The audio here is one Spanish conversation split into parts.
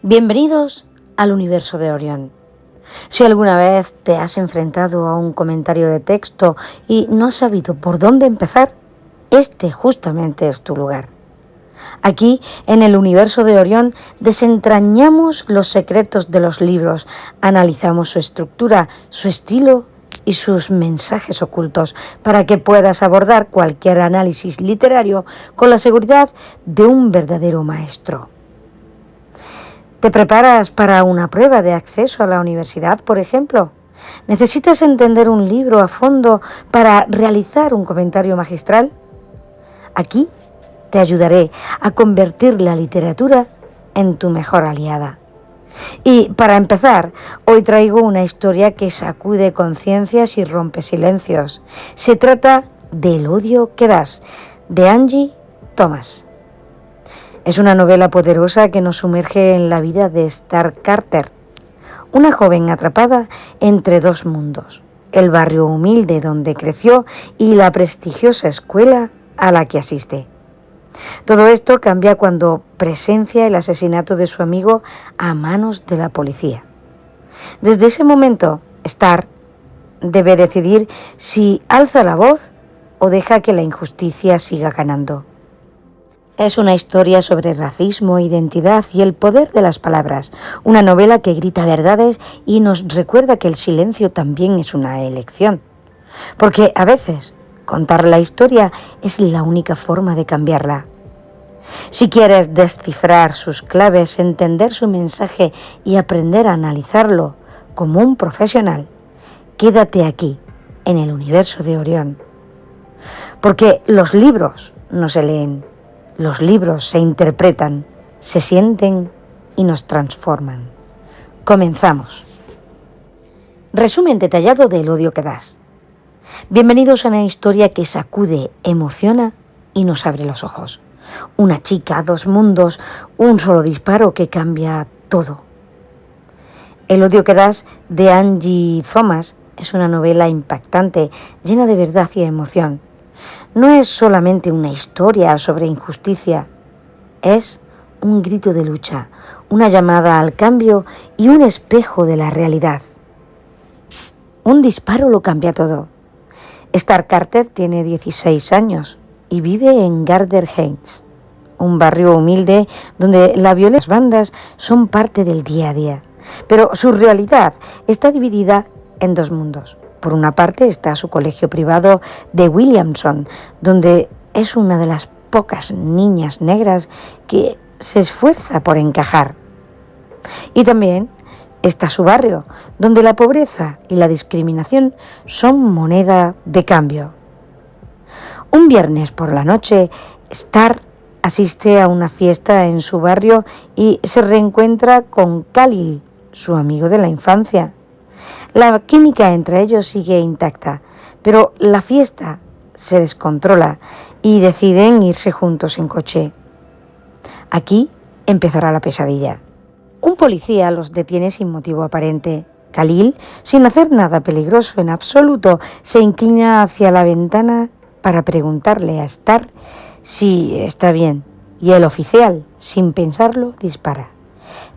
Bienvenidos al universo de Orión. Si alguna vez te has enfrentado a un comentario de texto y no has sabido por dónde empezar, este justamente es tu lugar. Aquí, en el universo de Orión, desentrañamos los secretos de los libros, analizamos su estructura, su estilo y sus mensajes ocultos para que puedas abordar cualquier análisis literario con la seguridad de un verdadero maestro. ¿Te preparas para una prueba de acceso a la universidad, por ejemplo? ¿Necesitas entender un libro a fondo para realizar un comentario magistral? Aquí te ayudaré a convertir la literatura en tu mejor aliada. Y para empezar, hoy traigo una historia que sacude conciencias y rompe silencios. Se trata de El odio que das, de Angie Thomas. Es una novela poderosa que nos sumerge en la vida de Star Carter, una joven atrapada entre dos mundos, el barrio humilde donde creció y la prestigiosa escuela a la que asiste. Todo esto cambia cuando presencia el asesinato de su amigo a manos de la policía. Desde ese momento, Star debe decidir si alza la voz o deja que la injusticia siga ganando. Es una historia sobre racismo, identidad y el poder de las palabras, una novela que grita verdades y nos recuerda que el silencio también es una elección. Porque a veces contar la historia es la única forma de cambiarla. Si quieres descifrar sus claves, entender su mensaje y aprender a analizarlo como un profesional, quédate aquí, en el universo de Orión. Porque los libros no se leen. Los libros se interpretan, se sienten y nos transforman. Comenzamos. Resumen detallado del odio que das. Bienvenidos a una historia que sacude, emociona y nos abre los ojos. Una chica, dos mundos, un solo disparo que cambia todo. El odio que das, de Angie Thomas, es una novela impactante, llena de verdad y emoción. No es solamente una historia sobre injusticia, es un grito de lucha, una llamada al cambio y un espejo de la realidad. Un disparo lo cambia todo. Star Carter tiene 16 años y vive en Garden Heights, un barrio humilde donde la violencia y las bandas son parte del día a día. Pero su realidad está dividida en dos mundos. Por una parte está su colegio privado de Williamson, donde es una de las pocas niñas negras que se esfuerza por encajar. Y también está su barrio, donde la pobreza y la discriminación son moneda de cambio. Un viernes por la noche, Star asiste a una fiesta en su barrio y se reencuentra con Khalil, su amigo de la infancia. La química entre ellos sigue intacta, pero la fiesta se descontrola y deciden irse juntos en coche. Aquí empezará la pesadilla. Un policía los detiene sin motivo aparente. Khalil, sin hacer nada peligroso en absoluto, se inclina hacia la ventana para preguntarle a Star si está bien, y el oficial, sin pensarlo, dispara.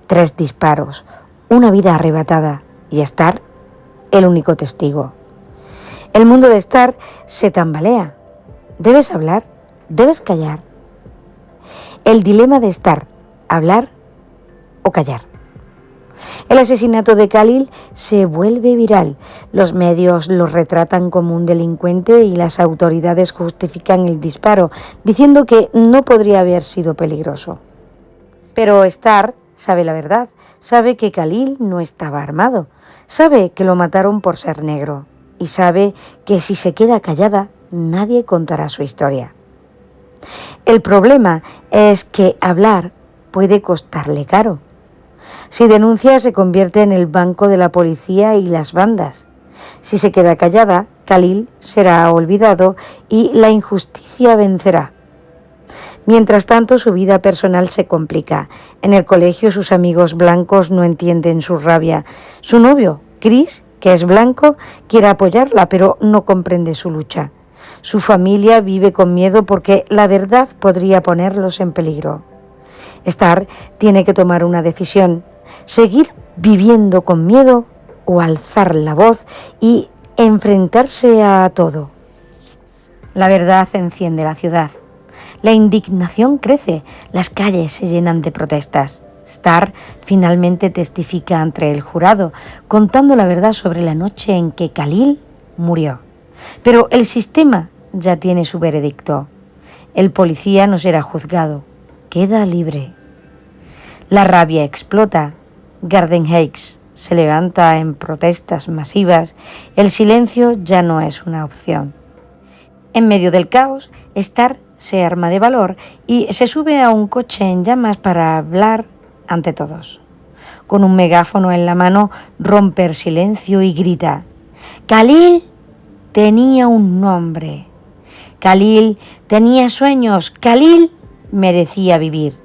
3 disparos, una vida arrebatada, y Star el único testigo. El mundo de Star se tambalea. ¿Debes hablar? ¿Debes callar? El dilema de Star, hablar o callar. El asesinato de Khalil se vuelve viral. Los medios lo retratan como un delincuente y las autoridades justifican el disparo, diciendo que no podría haber sido peligroso. Pero Star sabe la verdad, sabe que Khalil no estaba armado, sabe que lo mataron por ser negro y sabe que si se queda callada nadie contará su historia. El problema es que hablar puede costarle caro. Si denuncia se convierte en el blanco de la policía y las bandas. Si se queda callada, Khalil será olvidado y la injusticia vencerá. Mientras tanto, su vida personal se complica. En el colegio sus amigos blancos no entienden su rabia. Su novio, Chris, que es blanco, quiere apoyarla, pero no comprende su lucha. Su familia vive con miedo porque la verdad podría ponerlos en peligro. Star tiene que tomar una decisión, seguir viviendo con miedo o alzar la voz y enfrentarse a todo. La verdad enciende la ciudad. La indignación crece, las calles se llenan de protestas. Star finalmente testifica ante el jurado, contando la verdad sobre la noche en que Khalil murió. Pero el sistema ya tiene su veredicto. El policía no será juzgado, queda libre. La rabia explota. Garden Heights se levanta en protestas masivas. El silencio ya no es una opción. En medio del caos, Star se arma de valor y se sube a un coche en llamas para hablar ante todos. Con un megáfono en la mano, rompe el silencio y grita: «Khalil tenía un nombre. Khalil tenía sueños. Khalil merecía vivir».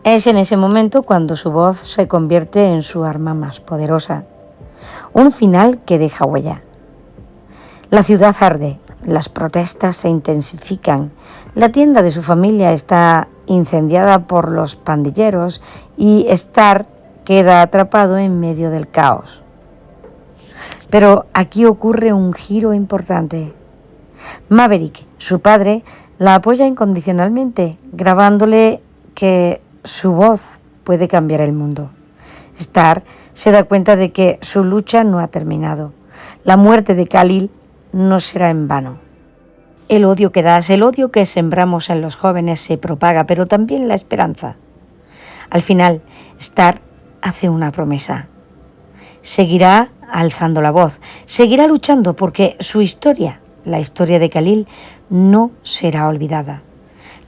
Es en ese momento cuando su voz se convierte en su arma más poderosa. Un final que deja huella. La ciudad arde, las protestas se intensifican, la tienda de su familia está incendiada por los pandilleros y Star queda atrapado en medio del caos. Pero aquí ocurre un giro importante. Maverick, su padre, la apoya incondicionalmente, grabándole que su voz puede cambiar el mundo. Star se da cuenta de que su lucha no ha terminado. La muerte de Khalil no será en vano. El odio que das, el odio que sembramos en los jóvenes se propaga, pero también la esperanza. Al final, Star hace una promesa. Seguirá alzando la voz, seguirá luchando porque su historia, la historia de Khalil, no será olvidada.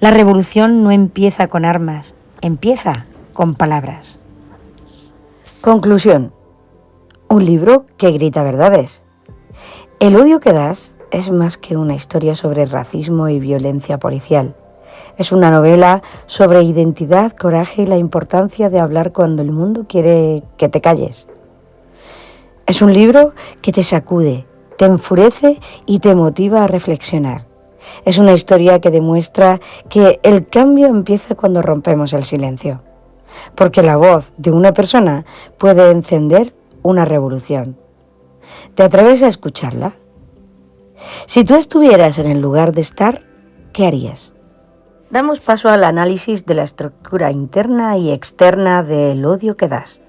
La revolución no empieza con armas, empieza con palabras. Conclusión. Un libro que grita verdades. El odio que das es más que una historia sobre racismo y violencia policial. Es una novela sobre identidad, coraje y la importancia de hablar cuando el mundo quiere que te calles. Es un libro que te sacude, te enfurece y te motiva a reflexionar. Es una historia que demuestra que el cambio empieza cuando rompemos el silencio, porque la voz de una persona puede encender una revolución. ¿Te atreves a escucharla? Si tú estuvieras en el lugar de Star, ¿qué harías? Damos paso al análisis de la estructura interna y externa del odio que das.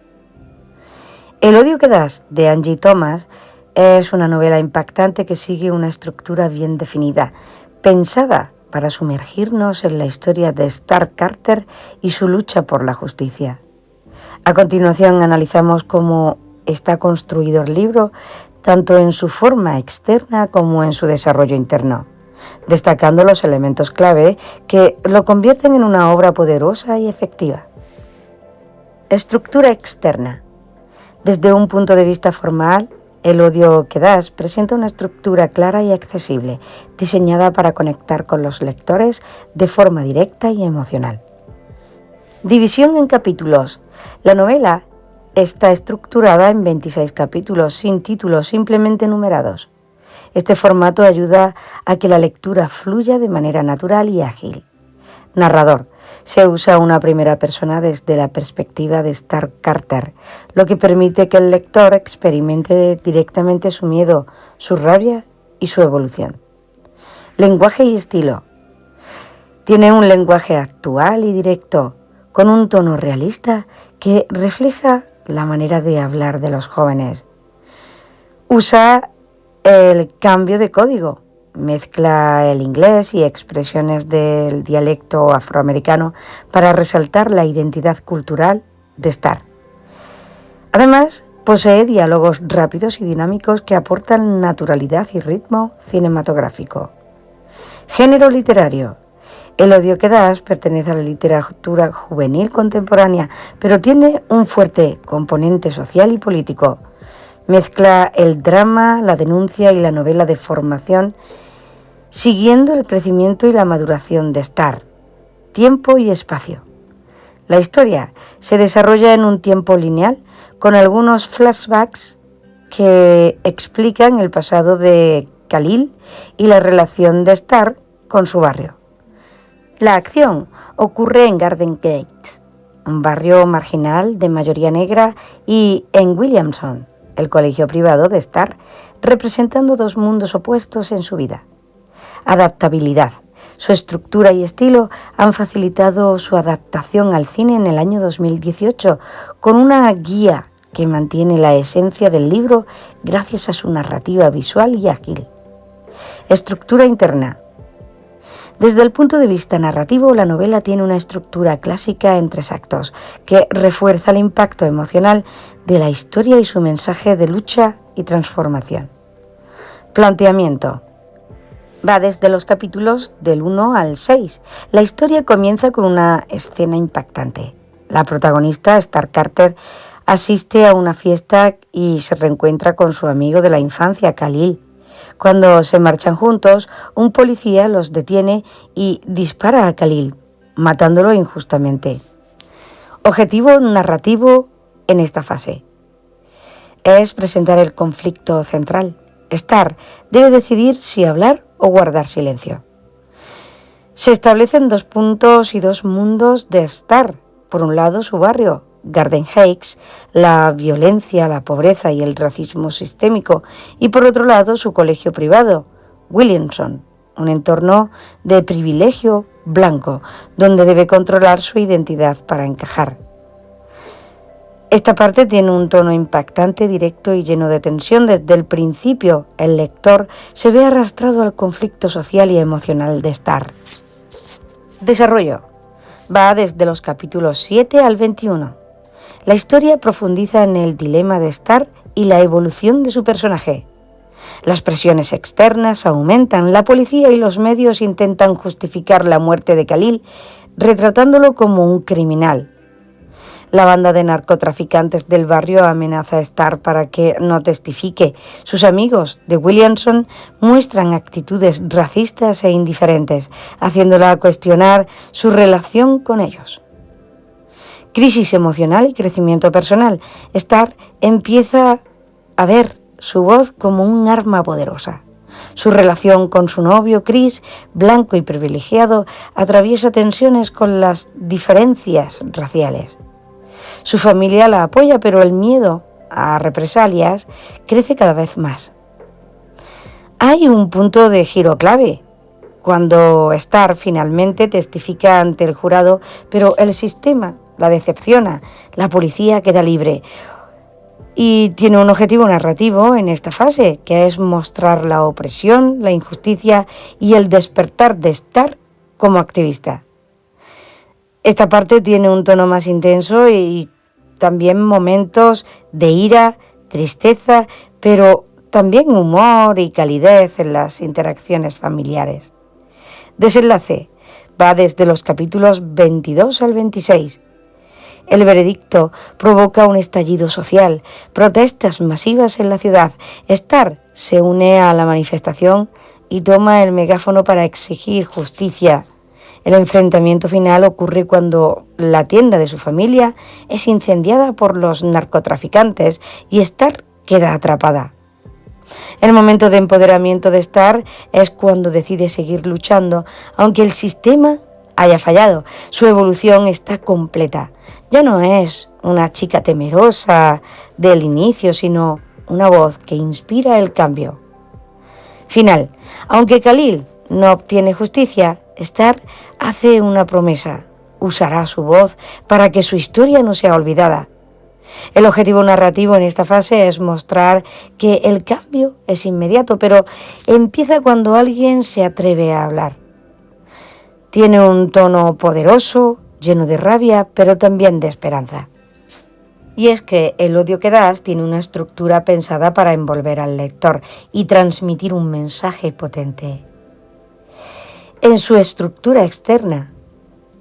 El odio que das, de Angie Thomas, es una novela impactante que sigue una estructura bien definida, pensada para sumergirnos en la historia de Star Carter y su lucha por la justicia. A continuación analizamos cómo está construido el libro, tanto en su forma externa como en su desarrollo interno, destacando los elementos clave que lo convierten en una obra poderosa y efectiva. Estructura externa. Desde un punto de vista formal, el odio que das presenta una estructura clara y accesible, diseñada para conectar con los lectores de forma directa y emocional. División en capítulos. La novela está estructurada en 26 capítulos, sin títulos, simplemente numerados. Este formato ayuda a que la lectura fluya de manera natural y ágil. Narrador. Se usa una primera persona desde la perspectiva de Star Carter, lo que permite que el lector experimente directamente su miedo, su rabia y su evolución. Lenguaje y estilo. Tiene un lenguaje actual y directo, con un tono realista que refleja la manera de hablar de los jóvenes. Usa el cambio de código. Mezcla el inglés y expresiones del dialecto afroamericano para resaltar la identidad cultural de Star. Además, posee diálogos rápidos y dinámicos que aportan naturalidad y ritmo cinematográfico. Género literario. El odio que das pertenece a la literatura juvenil contemporánea, pero tiene un fuerte componente social y político. Mezcla el drama, la denuncia y la novela de formación, siguiendo el crecimiento y la maduración de Star. Tiempo y espacio. La historia se desarrolla en un tiempo lineal, con algunos flashbacks que explican el pasado de Khalil y la relación de Star con su barrio. La acción ocurre en Garden Gates, un barrio marginal de mayoría negra, y en Williamson, el colegio privado de Star, representando dos mundos opuestos en su vida. Adaptabilidad. Su estructura y estilo han facilitado su adaptación al cine en el año 2018 con una guía que mantiene la esencia del libro gracias a su narrativa visual y ágil. Estructura interna. Desde el punto de vista narrativo, la novela tiene una estructura clásica en 3 actos que refuerza el impacto emocional de la historia y su mensaje de lucha y transformación. Planteamiento. Va desde los capítulos del 1 al 6. La historia comienza con una escena impactante. La protagonista, Star Carter, asiste a una fiesta y se reencuentra con su amigo de la infancia, Khalil. Cuando se marchan juntos, un policía los detiene y dispara a Khalil, matándolo injustamente. Objetivo narrativo en esta fase es presentar el conflicto central. Star debe decidir si hablar o guardar silencio. Se establecen 2 puntos y 2 mundos de Star. Por un lado, su barrio, Garden Heights, la violencia, la pobreza y el racismo sistémico, y por otro lado, su colegio privado, Williamson, un entorno de privilegio blanco, donde debe controlar su identidad para encajar. Esta parte tiene un tono impactante, directo y lleno de tensión. Desde el principio, el lector se ve arrastrado al conflicto social y emocional de Star. Desarrollo. Va desde los capítulos 7 al 21. La historia profundiza en el dilema de Star y la evolución de su personaje. Las presiones externas aumentan, la policía y los medios intentan justificar la muerte de Khalil, retratándolo como un criminal. La banda de narcotraficantes del barrio amenaza a Star para que no testifique. Sus amigos de Williamson muestran actitudes racistas e indiferentes, haciéndola cuestionar su relación con ellos. Crisis emocional y crecimiento personal. Star empieza a ver su voz como un arma poderosa. Su relación con su novio, Chris, blanco y privilegiado, atraviesa tensiones con las diferencias raciales. Su familia la apoya, pero el miedo a represalias crece cada vez más. Hay un punto de giro clave, cuando Star finalmente testifica ante el jurado, pero el sistema la decepciona, la policía queda libre. Y tiene un objetivo narrativo en esta fase, que es mostrar la opresión, la injusticia y el despertar de Star como activista. Esta parte tiene un tono más intenso y también momentos de ira, tristeza, pero también humor y calidez en las interacciones familiares. Desenlace. Va desde los capítulos 22 al 26. El veredicto provoca un estallido social, protestas masivas en la ciudad. Star se une a la manifestación y toma el megáfono para exigir justicia. El enfrentamiento final ocurre cuando la tienda de su familia es incendiada por los narcotraficantes y Star queda atrapada. El momento de empoderamiento de Star es cuando decide seguir luchando, aunque el sistema haya fallado. Su evolución está completa. Ya no es una chica temerosa del inicio, sino una voz que inspira el cambio. Final. Aunque Khalil no obtiene justicia, Star hace una promesa. Usará su voz para que su historia no sea olvidada. El objetivo narrativo en esta fase es mostrar que el cambio es inmediato, pero empieza cuando alguien se atreve a hablar. Tiene un tono poderoso, lleno de rabia, pero también de esperanza. Y es que El odio que das tiene una estructura pensada para envolver al lector y transmitir un mensaje potente. En su estructura externa,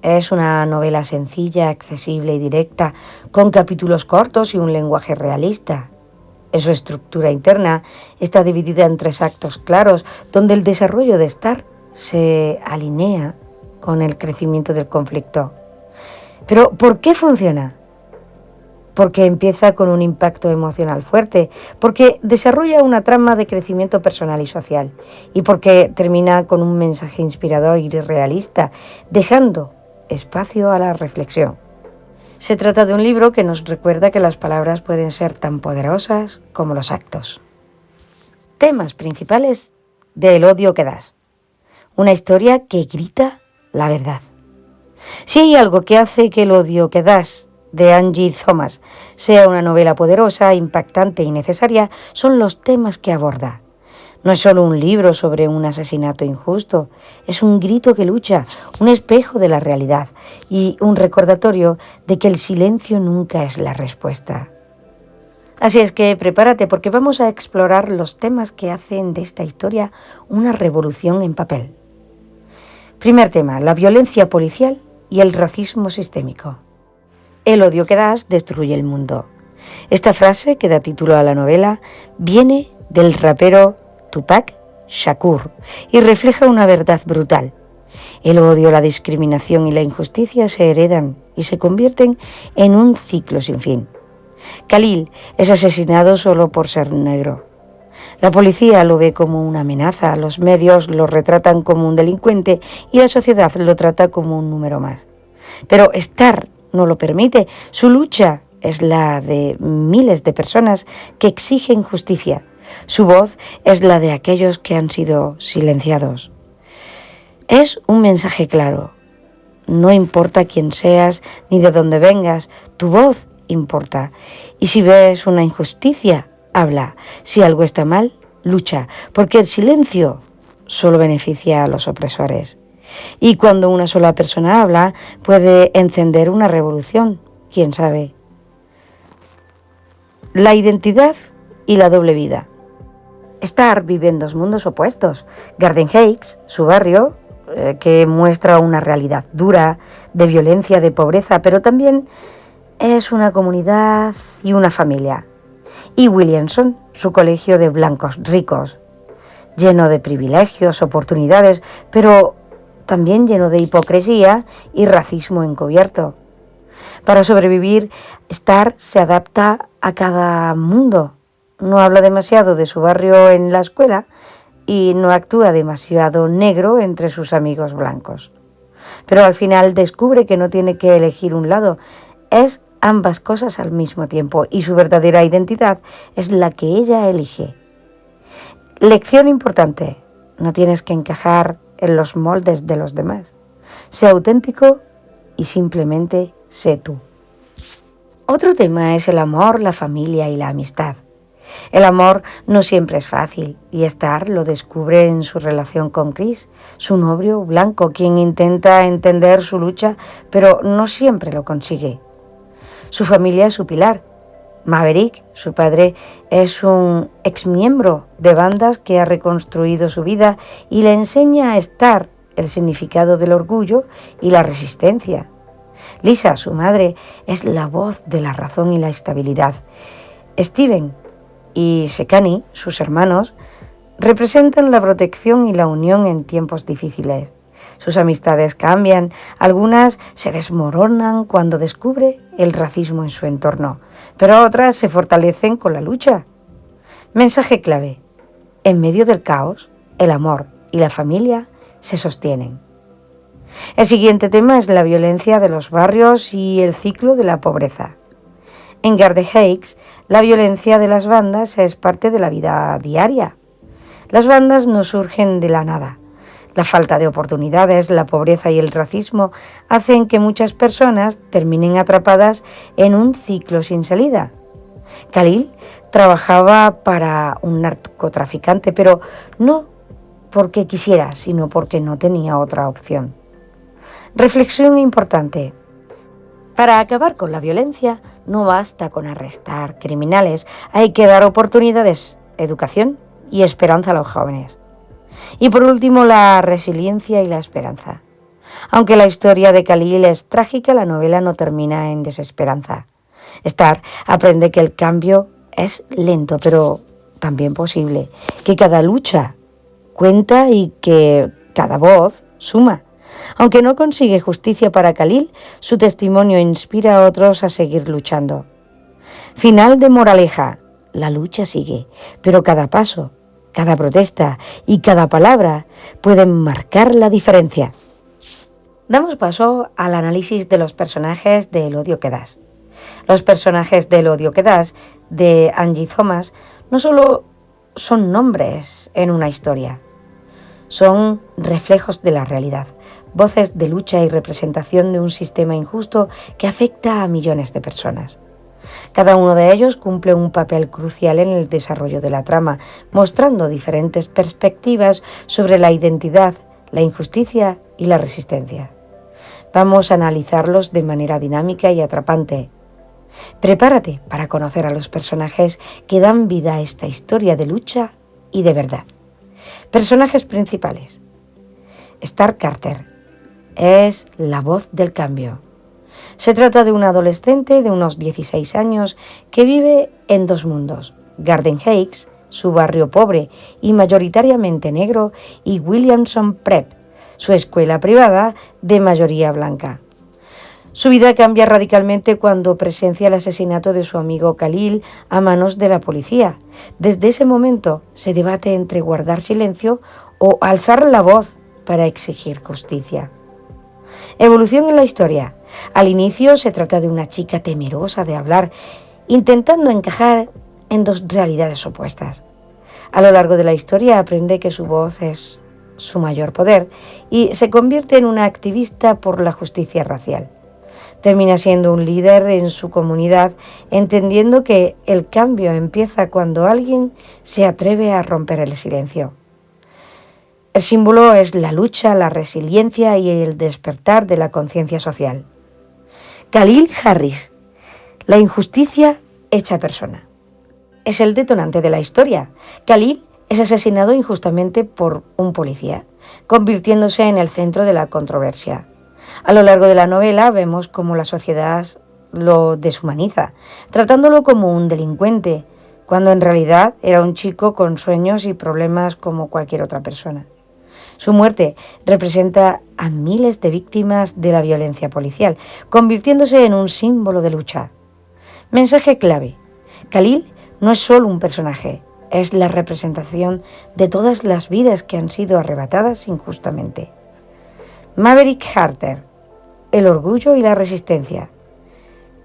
es una novela sencilla, accesible y directa, con capítulos cortos y un lenguaje realista. En su estructura interna está dividida en 3 actos claros, donde el desarrollo de Star se alinea con el crecimiento del conflicto. Pero, ¿por qué funciona? porque empieza con un impacto emocional fuerte, porque desarrolla una trama de crecimiento personal y social, y porque termina con un mensaje inspirador y realista, dejando espacio a la reflexión. Se trata de un libro que nos recuerda que las palabras pueden ser tan poderosas como los actos. Temas principales del odio que das. Una historia que grita la verdad. Si hay algo que hace que el odio que das de Angie Thomas sea una novela poderosa, impactante y necesaria, son los temas que aborda. No es solo un libro sobre un asesinato injusto, es un grito que lucha, un espejo de la realidad y un recordatorio de que el silencio nunca es la respuesta. Así es que prepárate porque vamos a explorar los temas que hacen de esta historia una revolución en papel. Primer tema, la violencia policial y el racismo sistémico. El odio que das destruye el mundo. Esta frase, que da título a la novela, viene del rapero Tupac Shakur y refleja una verdad brutal. El odio, la discriminación y la injusticia se heredan y se convierten en un ciclo sin fin. Khalil es asesinado solo por ser negro. La policía lo ve como una amenaza, los medios lo retratan como un delincuente y la sociedad lo trata como un número más. Pero Star no lo permite. Su lucha es la de miles de personas que exigen justicia. Su voz es la de aquellos que han sido silenciados. Es un mensaje claro. No importa quién seas ni de dónde vengas, tu voz importa. Y si ves una injusticia, habla. Si algo está mal, lucha, porque el silencio solo beneficia a los opresores. Y cuando una sola persona habla, puede encender una revolución, quién sabe. La identidad y la doble vida. Star vive en dos mundos opuestos. Garden Heights, su barrio, que muestra una realidad dura, de violencia, de pobreza, pero también es una comunidad y una familia. Y Williamson, su colegio de blancos ricos, lleno de privilegios, oportunidades, pero también lleno de hipocresía y racismo encubierto. Para sobrevivir, Star se adapta a cada mundo. No habla demasiado de su barrio en la escuela y no actúa demasiado negro entre sus amigos blancos. Pero al final descubre que no tiene que elegir un lado, es ambas cosas al mismo tiempo y su verdadera identidad es la que ella elige. Lección importante, no tienes que encajar en los moldes de los demás. Sé auténtico y simplemente sé tú. Otro tema es el amor, la familia y la amistad. El amor no siempre es fácil y Star lo descubre en su relación con Chris, su novio blanco, quien intenta entender su lucha, pero no siempre lo consigue. Su familia es su pilar. Maverick, su padre, es un exmiembro de bandas que ha reconstruido su vida y le enseña a Star el significado del orgullo y la resistencia. Lisa, su madre, es la voz de la razón y la estabilidad. Steven y Sekani, sus hermanos, representan la protección y la unión en tiempos difíciles. Sus amistades cambian, algunas se desmoronan cuando descubre el racismo en su entorno, pero otras se fortalecen con la lucha. Mensaje clave: en medio del caos, el amor y la familia se sostienen. El siguiente tema es la violencia de los barrios y el ciclo de la pobreza. En Garden Heights, la violencia de las bandas es parte de la vida diaria. Las bandas no surgen de la nada. La falta de oportunidades, la pobreza y el racismo hacen que muchas personas terminen atrapadas en un ciclo sin salida. Khalil trabajaba para un narcotraficante, pero no porque quisiera, sino porque no tenía otra opción. Reflexión importante. Para acabar con la violencia no basta con arrestar criminales, hay que dar oportunidades, educación y esperanza a los jóvenes. Y por último, la resiliencia y la esperanza. Aunque la historia de Khalil es trágica, la novela no termina en desesperanza. Star aprende que el cambio es lento, pero también posible, que cada lucha cuenta y que cada voz suma. Aunque no consigue justicia para Khalil, su testimonio inspira a otros a seguir luchando. Final de moraleja. La lucha sigue, pero cada paso, cada protesta y cada palabra pueden marcar la diferencia. Damos paso al análisis de los personajes de El odio que das. Los personajes del odio que das de Angie Thomas no solo son nombres en una historia, son reflejos de la realidad, voces de lucha y representación de un sistema injusto que afecta a millones de personas. Cada uno de ellos cumple un papel crucial en el desarrollo de la trama, mostrando diferentes perspectivas sobre la identidad, la injusticia y la resistencia. Vamos a analizarlos de manera dinámica y atrapante. Prepárate para conocer a los personajes que dan vida a esta historia de lucha y de verdad. Personajes principales. Star Carter es la voz del cambio. Se trata de una adolescente de unos 16 años que vive en dos mundos: Garden Heights, su barrio pobre y mayoritariamente negro, y Williamson Prep, su escuela privada de mayoría blanca. Su vida cambia radicalmente cuando presencia el asesinato de su amigo Khalil a manos de la policía. Desde ese momento se debate entre guardar silencio o alzar la voz para exigir justicia. Evolución en la historia. Al inicio se trata de una chica temerosa de hablar, intentando encajar en dos realidades opuestas. A lo largo de la historia aprende que su voz es su mayor poder y se convierte en una activista por la justicia racial. Termina siendo un líder en su comunidad, entendiendo que el cambio empieza cuando alguien se atreve a romper el silencio. El símbolo es la lucha, la resiliencia y el despertar de la conciencia social. Khalil Harris, la injusticia hecha persona. Es el detonante de la historia. Khalil es asesinado injustamente por un policía, convirtiéndose en el centro de la controversia. A lo largo de la novela vemos cómo la sociedad lo deshumaniza, tratándolo como un delincuente, cuando en realidad era un chico con sueños y problemas como cualquier otra persona. Su muerte representa a miles de víctimas de la violencia policial, convirtiéndose en un símbolo de lucha. Mensaje clave: Khalil no es solo un personaje, es la representación de todas las vidas que han sido arrebatadas injustamente. Maverick Carter, el orgullo y la resistencia.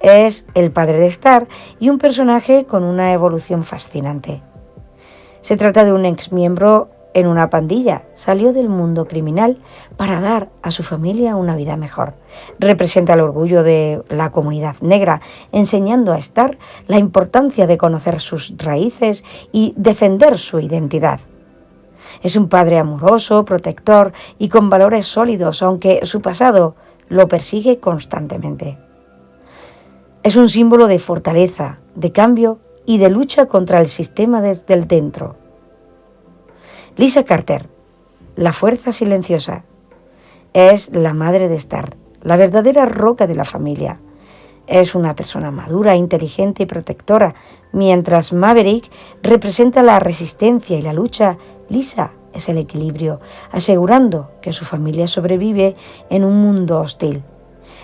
Es el padre de Star y un personaje con una evolución fascinante. Se trata de un exmiembro en una pandilla. Salió del mundo criminal para dar a su familia una vida mejor. Representa el orgullo de la comunidad negra, enseñando a Star la importancia de conocer sus raíces y defender su identidad. Es un padre amoroso, protector y con valores sólidos, aunque su pasado lo persigue constantemente. Es un símbolo de fortaleza, de cambio y de lucha contra el sistema desde el dentro. Lisa Carter, la fuerza silenciosa. Es la madre de Star, la verdadera roca de la familia. Es una persona madura, inteligente y protectora. Mientras Maverick representa la resistencia y la lucha, Lisa es el equilibrio, asegurando que su familia sobrevive en un mundo hostil.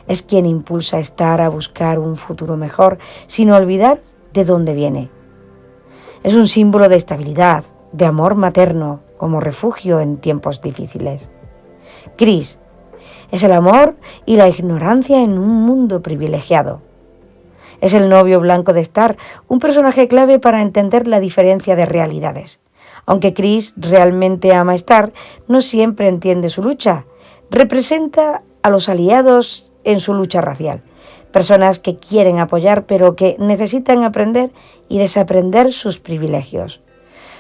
Es quien impulsa a Star a buscar un futuro mejor, sin olvidar de dónde viene. Es un símbolo de estabilidad, de amor materno, como refugio en tiempos difíciles. Chris es el amor y la ignorancia en un mundo privilegiado. Es el novio blanco de Star, un personaje clave para entender la diferencia de realidades. Aunque Chris realmente ama a Star, no siempre entiende su lucha. Representa a los aliados en su lucha racial. Personas que quieren apoyar pero que necesitan aprender y desaprender sus privilegios.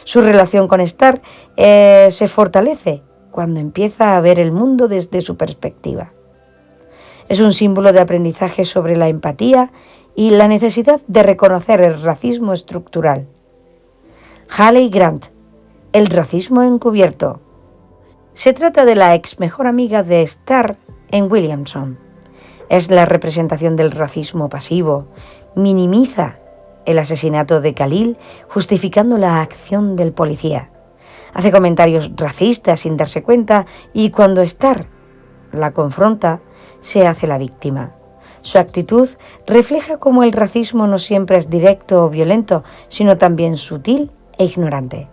Su relación con Star se fortalece cuando empieza a ver el mundo desde su perspectiva. Es un símbolo de aprendizaje sobre la empatía y la necesidad de reconocer el racismo estructural. Haley Grant, el racismo encubierto. Se trata de la ex mejor amiga de Star en Williamson. Es la representación del racismo pasivo. Minimiza el asesinato de Khalil, justificando la acción del policía. Hace comentarios racistas sin darse cuenta y cuando Star la confronta, se hace la víctima. Su actitud refleja cómo el racismo no siempre es directo o violento, sino también sutil e ignorante.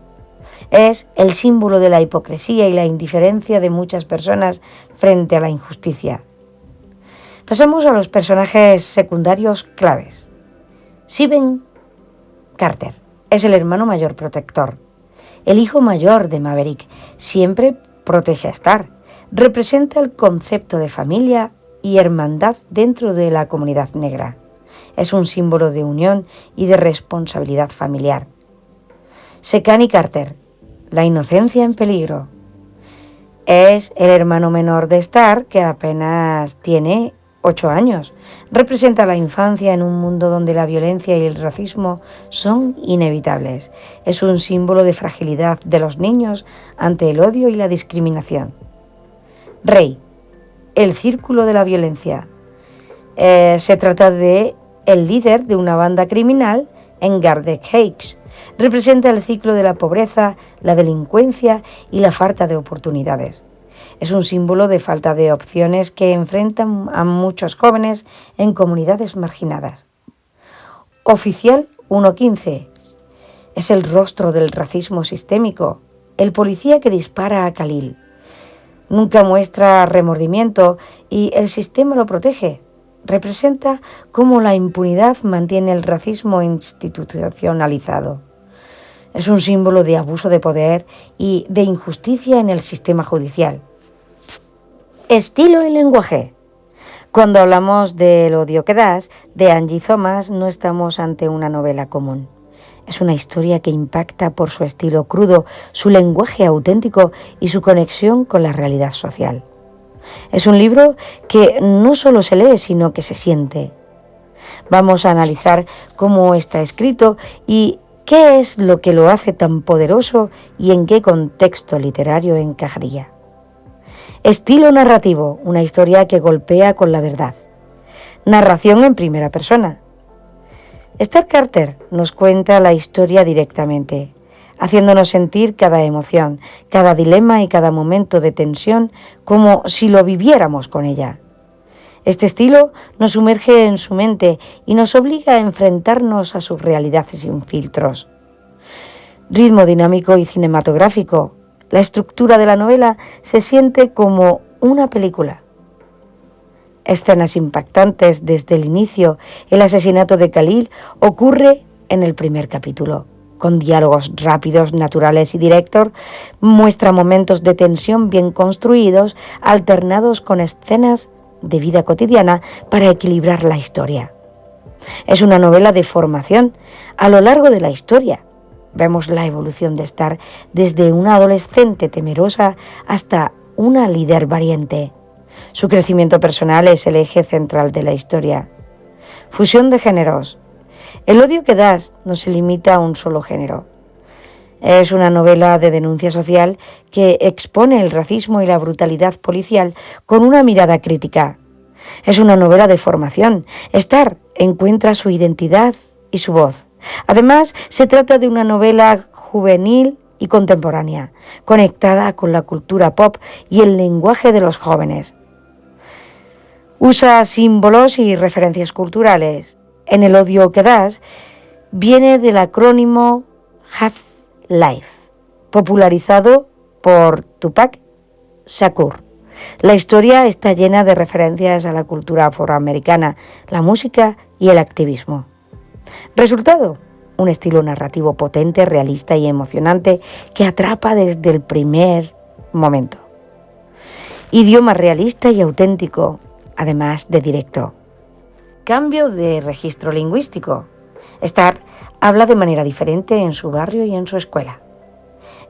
Es el símbolo de la hipocresía y la indiferencia de muchas personas frente a la injusticia. Pasamos a los personajes secundarios claves. Steven Carter es el hermano mayor protector. El hijo mayor de Maverick siempre protege a Star. Representa el concepto de familia y hermandad dentro de la comunidad negra. Es un símbolo de unión y de responsabilidad familiar. Secani Carter, la inocencia en peligro. Es el hermano menor de Star, que apenas tiene 8 años. Representa la infancia en un mundo donde la violencia y el racismo son inevitables. Es un símbolo de fragilidad de los niños ante el odio y la discriminación. Rey, el círculo de la violencia. Se trata de el líder de una banda criminal en Garden Heights. Representa el ciclo de la pobreza, la delincuencia y la falta de oportunidades. Es un símbolo de falta de opciones que enfrentan a muchos jóvenes en comunidades marginadas. Oficial 115. Es el rostro del racismo sistémico, el policía que dispara a Khalil. Nunca muestra remordimiento y el sistema lo protege. Representa cómo la impunidad mantiene el racismo institucionalizado. Es un símbolo de abuso de poder y de injusticia en el sistema judicial. Estilo y lenguaje. Cuando hablamos del odio que das, de Angie Thomas, no estamos ante una novela común. Es una historia que impacta por su estilo crudo, su lenguaje auténtico y su conexión con la realidad social. Es un libro que no solo se lee, sino que se siente. Vamos a analizar cómo está escrito y qué es lo que lo hace tan poderoso y en qué contexto literario encajaría. Estilo narrativo, una historia que golpea con la verdad. Narración en primera persona. Star Carter nos cuenta la historia directamente, haciéndonos sentir cada emoción, cada dilema y cada momento de tensión como si lo viviéramos con ella. Este estilo nos sumerge en su mente y nos obliga a enfrentarnos a su realidad sin filtros. Ritmo dinámico y cinematográfico. La estructura de la novela se siente como una película. Escenas impactantes desde el inicio. El asesinato de Khalil ocurre en el primer capítulo. Con diálogos rápidos, naturales y directos, muestra momentos de tensión bien construidos, alternados con escenas de vida cotidiana para equilibrar la historia. Es una novela de formación a lo largo de la historia. Vemos la evolución de Star desde una adolescente temerosa hasta una líder valiente. Su crecimiento personal es el eje central de la historia. Fusión de géneros. El odio que das no se limita a un solo género. Es una novela de denuncia social que expone el racismo y la brutalidad policial con una mirada crítica. Es una novela de formación. Star encuentra su identidad y su voz. Además, se trata de una novela juvenil y contemporánea, conectada con la cultura pop y el lenguaje de los jóvenes. Usa símbolos y referencias culturales. En El odio que das viene del acrónimo Half-Life, popularizado por Tupac Shakur. La historia está llena de referencias a la cultura afroamericana, la música y el activismo. Resultado: un estilo narrativo potente, realista y emocionante que atrapa desde el primer momento. Idioma realista y auténtico, además de directo. Cambio de registro lingüístico. Star habla de manera diferente en su barrio y en su escuela.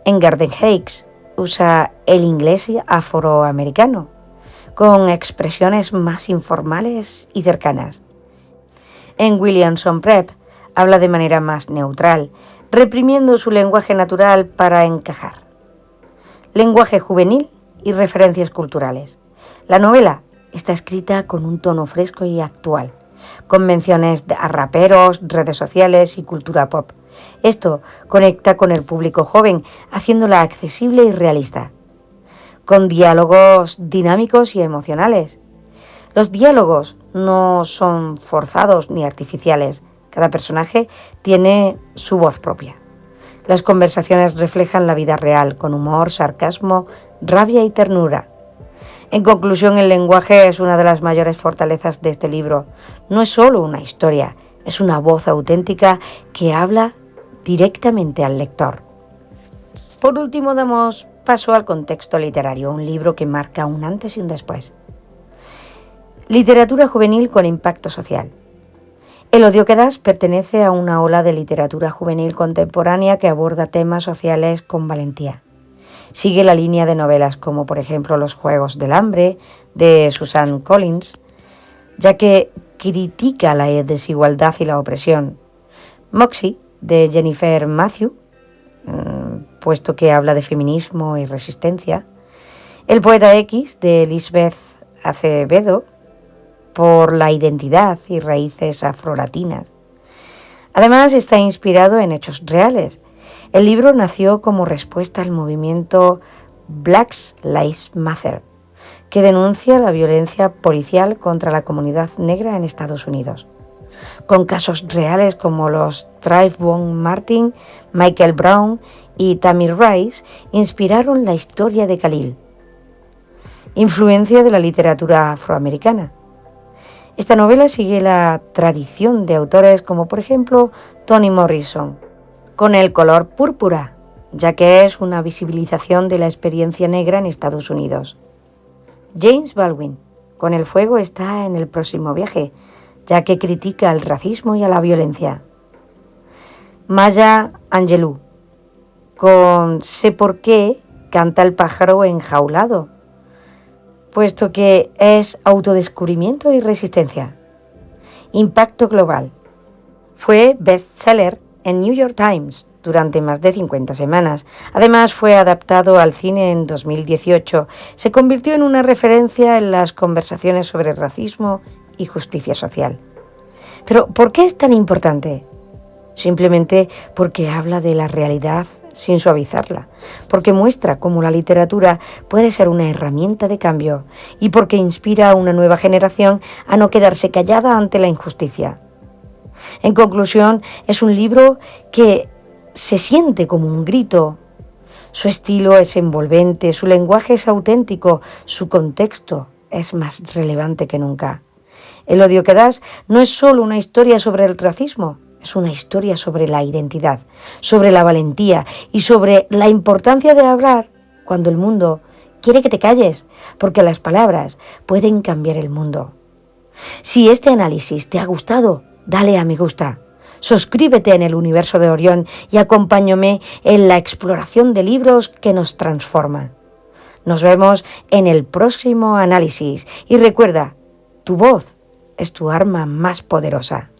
En Garden Heights usa el inglés afroamericano, con expresiones más informales y cercanas. En Williamson Prep habla de manera más neutral, reprimiendo su lenguaje natural para encajar. Lenguaje juvenil y referencias culturales. La novela está escrita con un tono fresco y actual, con menciones a raperos, redes sociales y cultura pop. Esto conecta con el público joven, haciéndola accesible y realista, con diálogos dinámicos y emocionales. Los diálogos no son forzados ni artificiales. Cada personaje tiene su voz propia. Las conversaciones reflejan la vida real, con humor, sarcasmo, rabia y ternura. En conclusión, el lenguaje es una de las mayores fortalezas de este libro. No es solo una historia, es una voz auténtica que habla directamente al lector. Por último, damos paso al contexto literario, un libro que marca un antes y un después. Literatura juvenil con impacto social. El odio que das pertenece a una ola de literatura juvenil contemporánea que aborda temas sociales con valentía. Sigue la línea de novelas como por ejemplo Los Juegos del Hambre de Suzanne Collins, ya que critica la desigualdad y la opresión. Moxie de Jennifer Matthew, puesto que habla de feminismo y resistencia. El poeta X de Lisbeth Acevedo, por la identidad y raíces afrolatinas. Además, está inspirado en hechos reales. El libro nació como respuesta al movimiento Black Lives Matter, que denuncia la violencia policial contra la comunidad negra en Estados Unidos, con casos reales como los Trayvon Martin, Michael Brown y Tamir Rice inspiraron la historia de Khalil. Influencia de la literatura afroamericana. Esta novela sigue la tradición de autores como por ejemplo Toni Morrison, con el color púrpura, ya que es una visibilización de la experiencia negra en Estados Unidos. James Baldwin, con El fuego está en el próximo viaje, ya que critica al racismo y a la violencia. Maya Angelou, con Sé por qué canta el pájaro enjaulado, puesto que es autodescubrimiento y resistencia. Impacto global. Fue bestseller en New York Times durante más de 50 semanas. Además, fue adaptado al cine en 2018. Se convirtió en una referencia en las conversaciones sobre racismo y justicia social. Pero, ¿por qué es tan importante? Simplemente porque habla de la realidad sin suavizarla, porque muestra cómo la literatura puede ser una herramienta de cambio y porque inspira a una nueva generación a no quedarse callada ante la injusticia. En conclusión, es un libro que se siente como un grito. Su estilo es envolvente, su lenguaje es auténtico, su contexto es más relevante que nunca. El odio que das no es solo una historia sobre el racismo, es una historia sobre la identidad, sobre la valentía y sobre la importancia de hablar cuando el mundo quiere que te calles, porque las palabras pueden cambiar el mundo. Si este análisis te ha gustado, dale a me gusta. Suscríbete en el universo de Orión y acompáñame en la exploración de libros que nos transforman. Nos vemos en el próximo análisis y recuerda, tu voz es tu arma más poderosa.